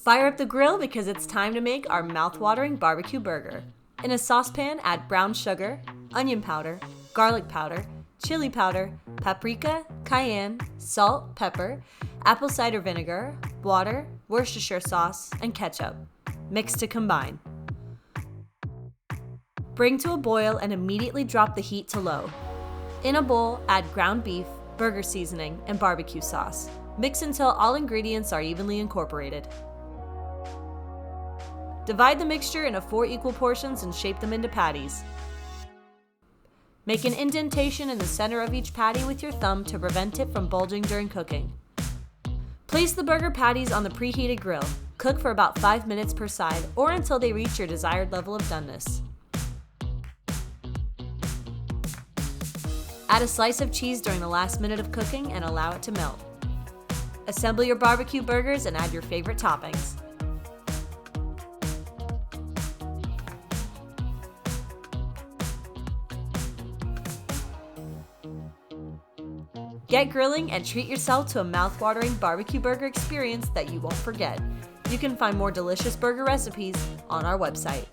Fire up the grill because it's time to make our mouth-watering barbecue burger. In a saucepan, add brown sugar, onion powder, garlic powder, chili powder, paprika, cayenne, salt, pepper, apple cider vinegar, water, Worcestershire sauce, and ketchup. Mix to combine. Bring to a boil and immediately drop the heat to low. In a bowl, add ground beef, burger seasoning, and barbecue sauce. Mix until all ingredients are evenly incorporated. Divide the mixture into 4 equal portions and shape them into patties. Make an indentation in the center of each patty with your thumb to prevent it from bulging during cooking. Place the burger patties on the preheated grill. Cook for about 5 minutes per side or until they reach your desired level of doneness. Add a slice of cheese during the last minute of cooking and allow it to melt. Assemble your barbecue burgers and add your favorite toppings. Get grilling and treat yourself to a mouth-watering barbecue burger experience that you won't forget. You can find more delicious burger recipes on our website.